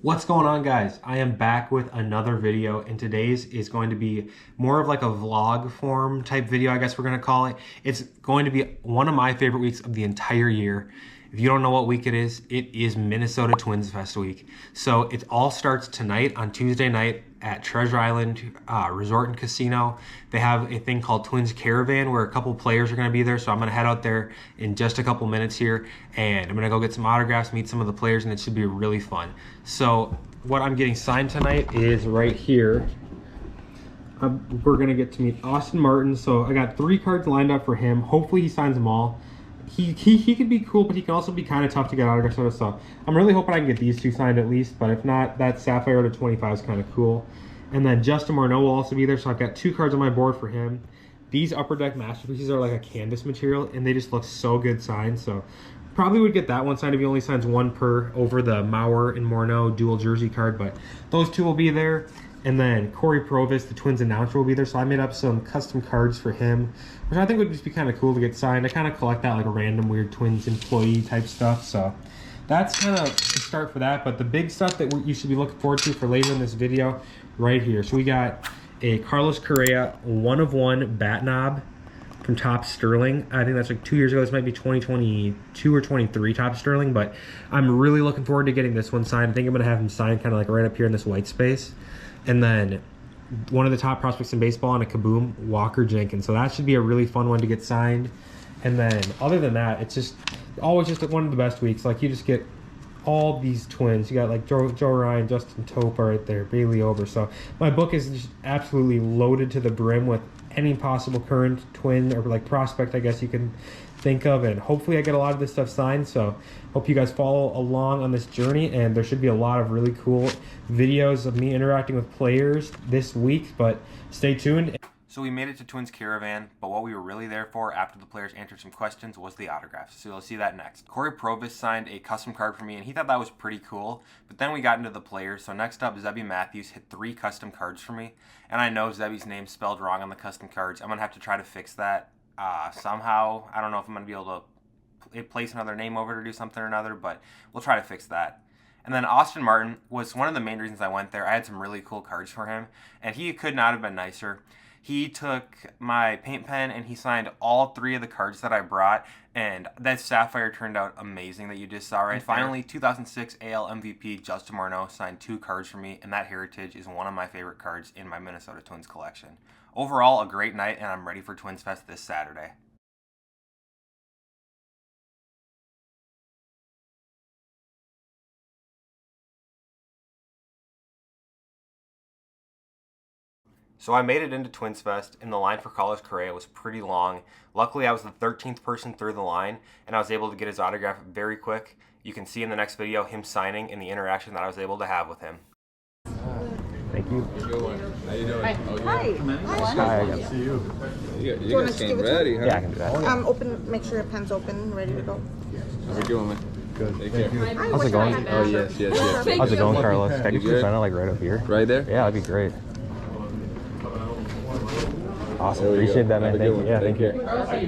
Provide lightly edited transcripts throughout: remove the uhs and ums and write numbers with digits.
What's going on, guys? I am back with another video, and today's is going to be more of like a vlog form type video, I guess we're going to call it. It's going to be one of my favorite weeks of the entire year. If you don't know what week it is Minnesota Twinsfest week. So it all starts tonight on Tuesday night at Treasure Island Resort and Casino. They have a thing called Twins Caravan where a couple players are going to be there. So I'm going to head out there in just a couple minutes here, and I'm going to go get some autographs, meet some of the players, and it should be really fun. So what I'm getting signed tonight is right here. We're going to get to meet Austin Martin. So I got 3 cards lined up for him. Hopefully he signs them all. He could be cool, but he can also be kind of tough to get autographs out of. So I'm really hoping I can get these 2 signed at least. But if not, that Sapphire to 25 is kind of cool. And then Justin Morneau will also be there. So I've got 2 cards on my board for him. These Upper Deck Masterpieces are like a canvas material, and they just look so good signed. So probably would get that one signed if he only signs 1 per over the Mauer and Morneau dual jersey card. But those 2 will be there. And then Corey Provis, the Twins announcer, will be there. So I made up some custom cards for him, which I think would just be kind of cool to get signed. I kind of collect that like a random weird Twins employee type stuff. So that's kind of the start for that. But the big stuff that you should be looking forward to for later in this video right here. So we got a Carlos Correa 1/1 bat knob from Top Sterling. I think that's like 2 years ago. This might be 2022 or 23 Top Sterling, but I'm really looking forward to getting this one signed. I think I'm going to have him signed kind of like right up here in this white space. And then one of the top prospects in baseball on a Kaboom, Walker Jenkins. So that should be a really fun one to get signed. And then other than that, it's just always just one of the best weeks. Like you just get all these Twins. You got like Joe Ryan, Justin Topa right there, Bailey Ober. So my book is just absolutely loaded to the brim with any possible current Twin or like prospect I guess you can think of, and hopefully I get a lot of this stuff signed. So hope you guys follow along on this journey, and there should be a lot of really cool videos of me interacting with players this week, but stay tuned. So we made it to Twins Caravan, but what we were really there for after the players answered some questions was the autographs. So you'll see that next. Corey Provis signed a custom card for me, and he thought that was pretty cool. But then we got into the players. So next up, Zebby Matthews hit 3 custom cards for me. And I know Zebby's name's spelled wrong on the custom cards. I'm going to have to try to fix that somehow. I don't know if I'm going to be able to place another name over it or do something or another, but we'll try to fix that. And then Austin Martin was one of the main reasons I went there. I had some really cool cards for him, and he could not have been nicer. He took my paint pen and he signed all 3 of the cards that I brought, and that Sapphire turned out amazing that you just saw, right? Finally, 2006 AL MVP Justin Morneau signed 2 cards for me, and that Heritage is one of my favorite cards in my Minnesota Twins collection. Overall, a great night, and I'm ready for Twinsfest this Saturday. So I made it into Twinsfest, and the line for Carlos Correa was pretty long. Luckily, I was the 13th person through the line, and I was able to get his autograph very quick. You can see in the next video him signing and the interaction that I was able to have with him. Thank you. How you doing? Hi. Hi. I got to see you. You guys came ready, huh? Yeah, I can do that. Open. Make sure your pen's open, ready to go. How we doing, man? Good. Take care. How's it going? Oh, yes. How's it going, Carlos? Can I get you sign it like right up here? Right there? Yeah, that'd be great. Awesome. There we Appreciate go. that, man. Have a Thank good you. one. Yeah, Take thank care.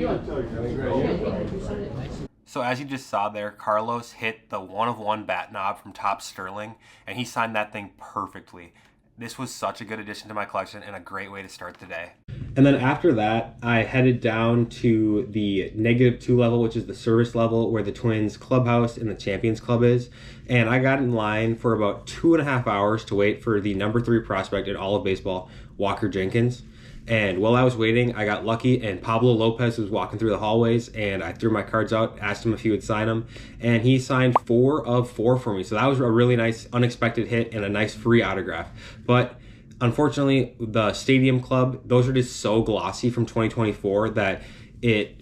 you. So as you just saw there, Carlos hit the 1/1 bat knob from Top Sterling, and he signed that thing perfectly. This was such a good addition to my collection and a great way to start the day. And then after that, I headed down to the -2 level, which is the service level where the Twins clubhouse and the Champions Club is. And I got in line for about 2.5 hours to wait for the number 3 prospect in all of baseball, Walker Jenkins. And while I was waiting, I got lucky, and Pablo Lopez was walking through the hallways, and I threw my cards out, asked him if he would sign them, and he signed 4 of 4 for me. So that was a really nice, unexpected hit and a nice free autograph. But unfortunately, the Stadium Club, those are just so glossy from 2024 that the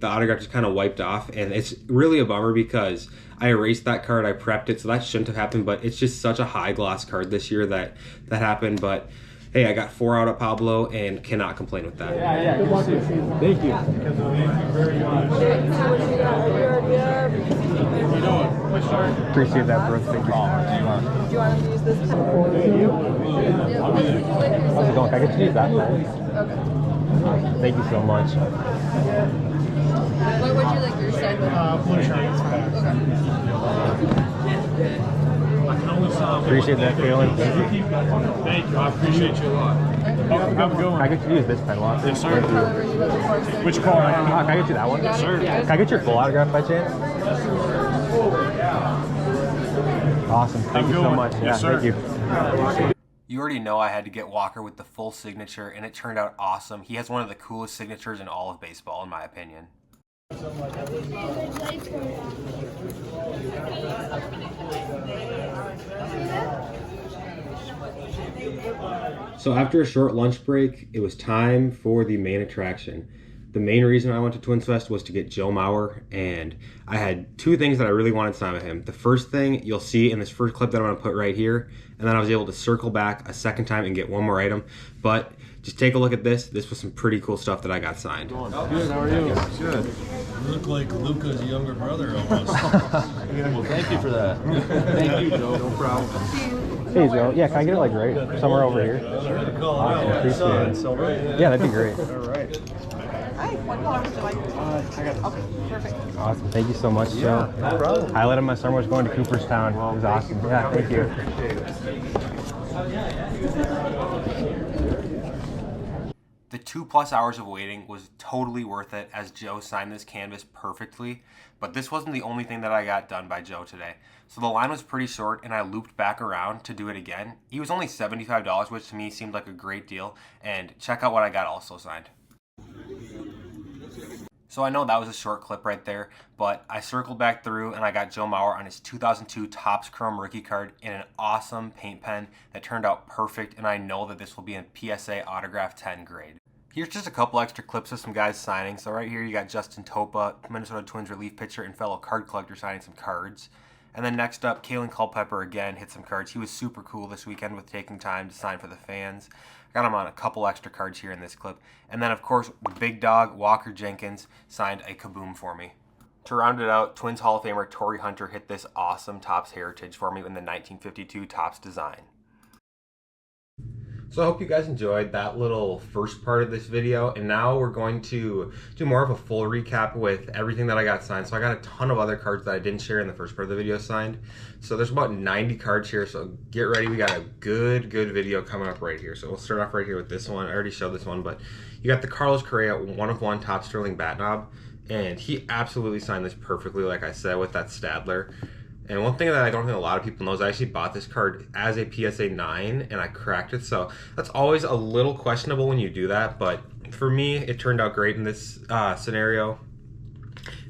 autograph just kind of wiped off, and it's really a bummer because I erased that card, I prepped it, so that shouldn't have happened, but it's just such a high gloss card this year that happened. But hey, I got 4 out of Pablo and cannot complain with that. Yeah. Good luck this season. Thank you. Appreciate that, bro. Thank you. Do you want to use this pen? How's it going? Can I get you to use that pen? Okay. Thank you so much. What would you like your side with? Blue shirt. Okay. I can only Appreciate that, Kaelen. Thank you. I appreciate you a lot. Have a good one. Can I get you to use this pen, Watson? Yes, sir. Which car? Can I get you that one? Yes, sir. Can I get your full autograph by chance? Awesome. Thank you so much. Yes, sir. Thank you. You already know I had to get Walker with the full signature, and it turned out awesome. He has one of the coolest signatures in all of baseball, in my opinion. So after a short lunch break, it was time for the main attraction. The main reason I went to Twinsfest was to get Joe Mauer, and I had two things that I really wanted to sign with him. The first thing you'll see in this first clip that I'm going to put right here, and then I was able to circle back a second time and get one more item. But just take a look at this. This was some pretty cool stuff that I got signed. Good, how are you? Good. You look like Luca's younger brother almost. Well, thank you for that. Thank you, Joe. No problem. Hey, Joe. Yeah, can I get it like right somewhere over here? Awesome. Appreciate it. Yeah, that'd be great. All right. Hi, what color would you like? I got Okay, perfect. Awesome. Thank you so much, Joe. No problem. Highlight of my summer was going to Cooperstown. It was awesome. Yeah, thank you. The 2+ hours of waiting was totally worth it as Joe signed this canvas perfectly, but this wasn't the only thing that I got done by Joe today. So the line was pretty short and I looped back around to do it again. He was only $75, which to me seemed like a great deal, and check out what I got also signed. So I know that was a short clip right there, but I circled back through and I got Joe Mauer on his 2002 Topps Chrome rookie card in an awesome paint pen that turned out perfect, and I know that this will be a PSA Autograph 10 grade. Here's just a couple extra clips of some guys signing. So right here you got Justin Topa, Minnesota Twins relief pitcher and fellow card collector, signing some cards. And then next up, Kaelen Culpepper again hit some cards. He was super cool this weekend with taking time to sign for the fans. I got him on a couple extra cards here in this clip. And then of course, big dog Walker Jenkins signed a kaboom for me. To round it out, Twins Hall of Famer Torii Hunter hit this awesome Topps Heritage for me in the 1952 Topps design. So I hope you guys enjoyed that little first part of this video, and now we're going to do more of a full recap with everything that I got signed. So I got a ton of other cards that I didn't share in the first part of the video signed. So there's about 90 cards here, so get ready. We got a good video coming up right here. So we'll start off right here with this one. I already showed this one, but you got the Carlos Correa 1/1 Top Sterling bat knob, and he absolutely signed this perfectly, like I said, with that Stadler. And one thing that I don't think a lot of people know is I actually bought this card as a PSA 9 and I cracked it. So that's always a little questionable when you do that. But for me, it turned out great in this scenario.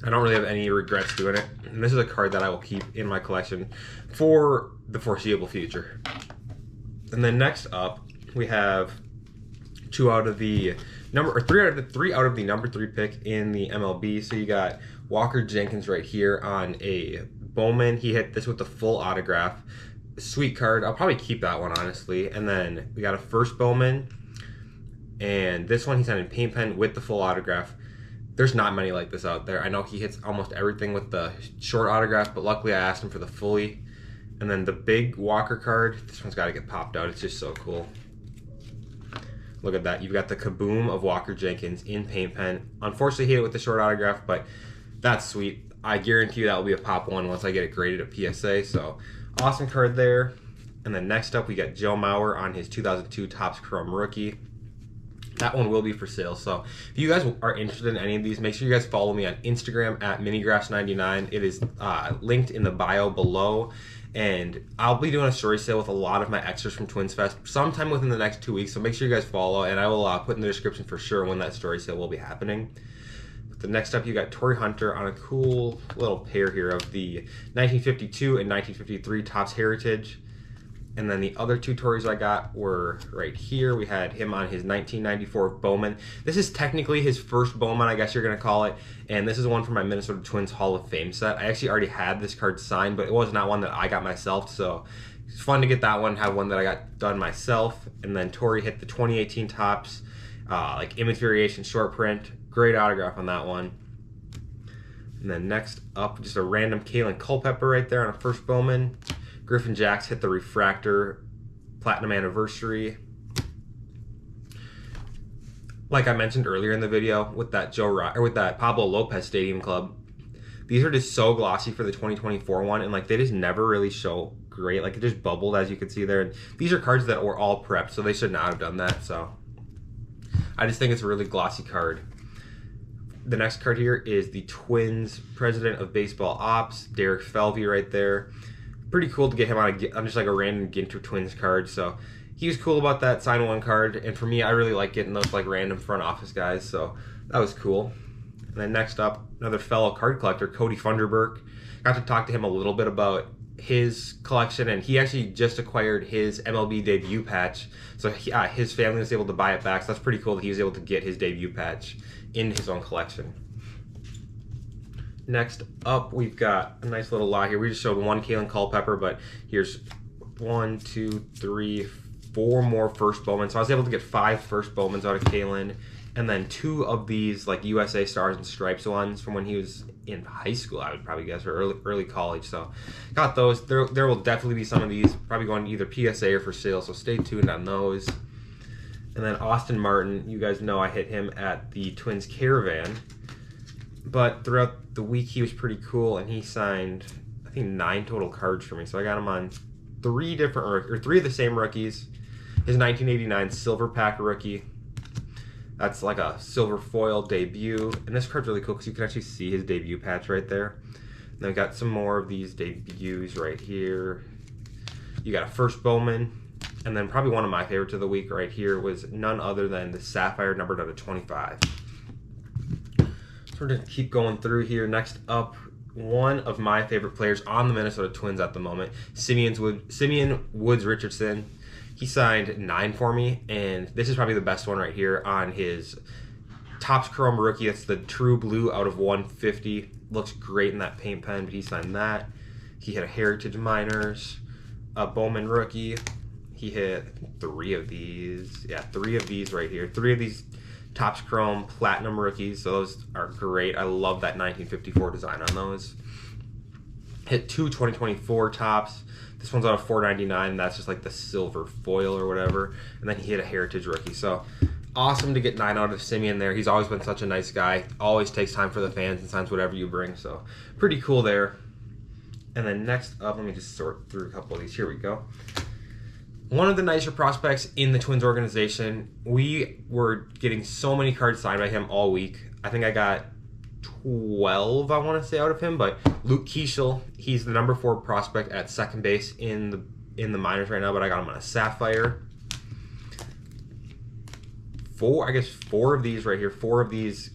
I don't really have any regrets doing it. And this is a card that I will keep in my collection for the foreseeable future. And then next up, we have three out of the number 3 pick in the MLB. So you got Walker Jenkins right here on a Bowman. He hit this with the full autograph. Sweet card. I'll probably keep that one, honestly. And then we got a first Bowman. And this one he signed in paint pen with the full autograph. There's not many like this out there. I know he hits almost everything with the short autograph, but luckily I asked him for the fully. And then the big Walker card. This one's got to get popped out. It's just so cool. Look at that. You've got the kaboom of Walker Jenkins in paint pen. Unfortunately, he hit it with the short autograph, but that's sweet. I guarantee you that will be a pop one once I get it graded at PSA. So awesome card there. And then next up, we got Joe Mauer on his 2002 Topps Chrome rookie. That one will be for sale. So if you guys are interested in any of these, make sure you guys follow me on Instagram at minigraphs99. It is linked in the bio below. And I'll be doing a story sale with a lot of my extras from Twinsfest sometime within the next 2 weeks. So make sure you guys follow, and I will put in the description for sure when that story sale will be happening. The next up, you got Torii Hunter on a cool little pair here of the 1952 and 1953 Topps Heritage. And then the other two Tories I got were right here. We had him on his 1994 Bowman. This is technically his first Bowman, I guess you're going to call it. And this is one from my Minnesota Twins Hall of Fame set. I actually already had this card signed, but it was not one that I got myself. So it's fun to get that one, have one that I got done myself. And then Torii hit the 2018 Topps, like image variation short print. Great autograph on that one. And then next up, just a random Kaelen Culpepper right there on a first Bowman. Griffin Jacks hit the refractor platinum anniversary. Like I mentioned earlier in the video with that Pablo Lopez Stadium Club, these are just so glossy for the 2024 one, and like they just never really show great. Like, it just bubbled, as you can see there. And these are cards that were all prepped, so they should not have done that. So I just think it's a really glossy card. The next card here is the Twins President of Baseball Ops, Derek Felvey right there. Pretty cool to get him on just like a random Ginter Twins card. So he was cool about that sign one card. And for me, I really like getting those like random front office guys. So that was cool. And then next up, another fellow card collector, Cody Funderburk. Got to talk to him a little bit about his collection, and he actually just acquired his MLB debut patch. So his family was able to buy it back. So that's pretty cool that he was able to get his debut patch in his own collection. Next up, we've got a nice little lot here. We just showed one Kaelen Culpepper, but here's 1, 2, 3, 4 more first Bowman. So I was able to get 5 first Bowmans out of Kaelen, and then 2 of these like USA Stars and Stripes ones from when he was in high school, I would probably guess, or early college. So got those. There will definitely be some of these probably going either PSA or for sale, so stay tuned on those. And then Austin Martin, you guys know I hit him at the Twins Caravan, but throughout the week he was pretty cool, and he signed I think 9 total cards for me. So I got him on 3 of the same rookies. His 1989 Silver Pack rookie. That's like a silver foil debut. And this card's really cool because you can actually see his debut patch right there. And then we got some more of these debuts right here. You got a first Bowman. And then probably one of my favorites of the week right here was none other than the Sapphire numbered out of 25. So we're going to keep going through here. Next up, one of my favorite players on the Minnesota Twins at the moment, Simeon Woods Richardson. He signed 9 for me, and this is probably the best one right here on his Topps Chrome rookie. That's the True Blue out of 150. Looks great in that paint pen, but he signed that. He hit a Heritage Minors, a Bowman rookie. He hit 3 of these. Yeah, 3 of these right here. 3 of these Topps Chrome Platinum rookies. So those are great. I love that 1954 design on those. Hit 2 2024 Topps. This one's out of $4.99. That's just like the silver foil or whatever. And then he hit a Heritage rookie. So awesome to get 9 out of Simeon there. He's always been such a nice guy. Always takes time for the fans and signs whatever you bring. So pretty cool there. And then next up, let me just sort through a couple of these. Here we go. One of the nicer prospects in the Twins organization. We were getting so many cards signed by him all week. I think I got 12, I want to say, out of him, but Luke Keeschel, he's the number 4 prospect at second base in the minors right now, but I got him on a Sapphire. 4 of these right here, 4 of these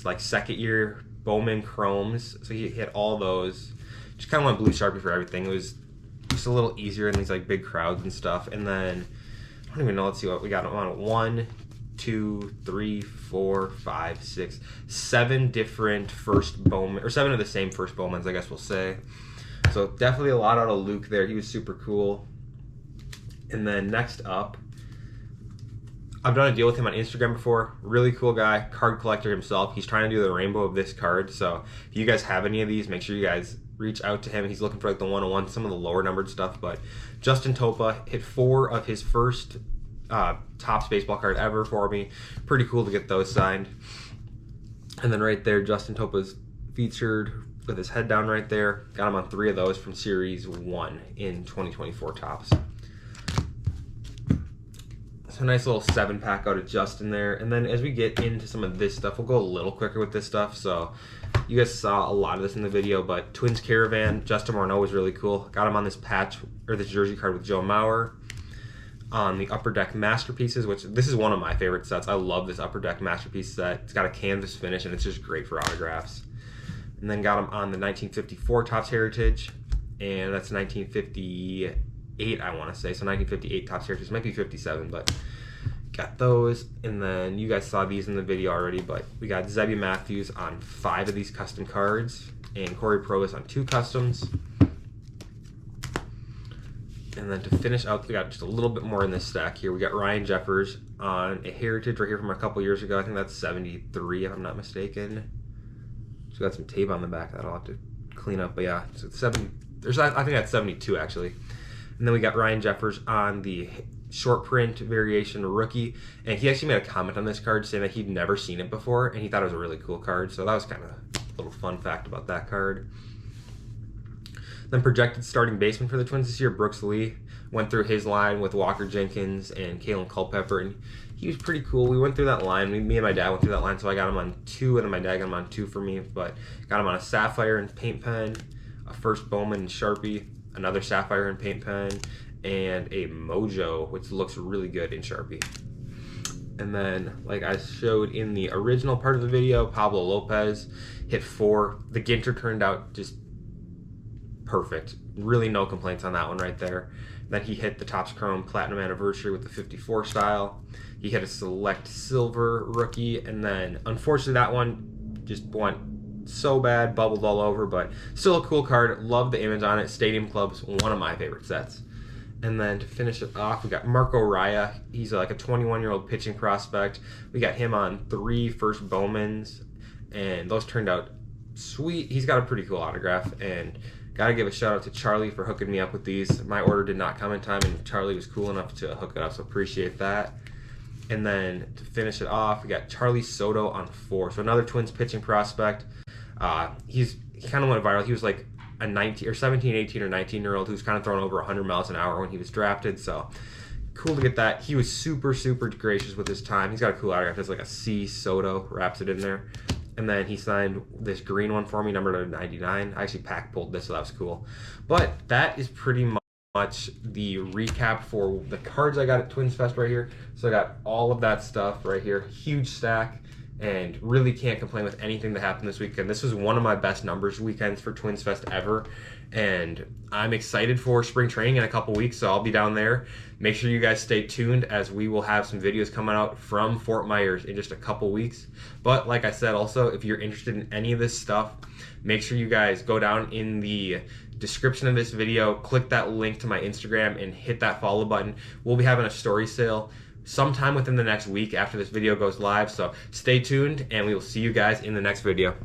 like second year Bowman Chromes, so he hit all those. Just kind of went blue Sharpie for everything. It was just a little easier in these like big crowds and stuff. And then I don't even know, let's see what we got on. 1, 2, 3, 4, 5, 6, 7 different first Bowman, or 7 of the same first Bowmans, I guess we'll say. So definitely a lot out of Luke there. He was super cool. And then next up, I've done a deal with him on Instagram before. Really cool guy, card collector himself. He's trying to do the rainbow of this card. So if you guys have any of these, make sure you guys reach out to him. He's looking for like the 101, some of the lower numbered stuff. But Justin Topa hit 4 of his first Topps baseball card ever for me. Pretty cool to get those signed. And then right there, Justin Topa's featured with his head down right there. Got him on 3 of those from Series 1 in 2024 Topps. So a nice little 7-pack out of Justin there. And then as we get into some of this stuff, we'll go a little quicker with this stuff. So you guys saw a lot of this in the video, but Twins Caravan, Justin Morneau was really cool. Got him on this patch, or this jersey card with Joe Mauer. On the Upper Deck Masterpieces, which this is one of my favorite sets. I love this Upper Deck Masterpiece set. It's got a canvas finish, and it's just great for autographs. And then got him on the 1954 Topps Heritage, and that's 1958, I want to say. So 1958 Topps Heritage. Might be 57, but got those. And then you guys saw these in the video already, but we got Zebby Matthews on 5 of these custom cards, and Corey Provis on 2 customs. And then to finish out, we got just a little bit more in this stack here. We got Ryan Jeffers on a Heritage right here from a couple years ago. I think that's 73, if I'm not mistaken. Just got some tape on the back that I'll have to clean up. But yeah, so 70. I think that's 72 actually. And then we got Ryan Jeffers on the short print variation rookie, and he actually made a comment on this card saying that he'd never seen it before, and he thought it was a really cool card. So that was kind of a little fun fact about that card. Then projected starting baseman for the Twins this year, Brooks Lee, went through his line with Walker Jenkins and Kaelen Culpepper, and he was pretty cool. We went through that line. Me and my dad went through that line, so I got him on 2, and then my dad got him on 2 for me, but got him on a Sapphire and paint pen, a first Bowman and Sharpie, another Sapphire and paint pen, and a Mojo, which looks really good in Sharpie. And then, like I showed in the original part of the video, Pablo Lopez hit 4. The Ginter turned out just perfect. Really no complaints on that one right there. Then he hit the Topps Chrome Platinum Anniversary with the 54 style. He hit a Select Silver rookie, and then unfortunately that one just went so bad, bubbled all over, but still a cool card. Love the image on it. Stadium Club's one of my favorite sets. And then to finish it off, we got Correa. He's like a 21-year-old pitching prospect. We got him on 3 first Bowmans, and those turned out sweet. He's got a pretty cool autograph, and gotta give a shout out to Charlie for hooking me up with these. My order did not come in time, and Charlie was cool enough to hook it up, so appreciate that. And then to finish it off, we got Charlie Soto on 4. So another Twins pitching prospect. He kind of went viral. He was like a 19 or 17, 18 or 19-year-old who's kind of throwing over 100 miles an hour when he was drafted. So cool to get that. He was super, super gracious with his time. He's got a cool autograph. It's like a C Soto, wraps it in there. And then he signed this green one for me, number 99. I actually pack pulled this, so that was cool. But that is pretty much the recap for the cards I got at Twinsfest right here. So I got all of that stuff right here. Huge stack. And really can't complain with anything that happened this weekend. This was one of my best numbers weekends for Twinsfest ever. And I'm excited for spring training in a couple weeks, so I'll be down there. Make sure you guys stay tuned, as we will have some videos coming out from Fort Myers in just a couple weeks. But like I said, also, if you're interested in any of this stuff, make sure you guys go down in the description of this video, click that link to my Instagram, and hit that follow button. We'll be having a story sale sometime within the next week after this video goes live, so stay tuned, and we will see you guys in the next video.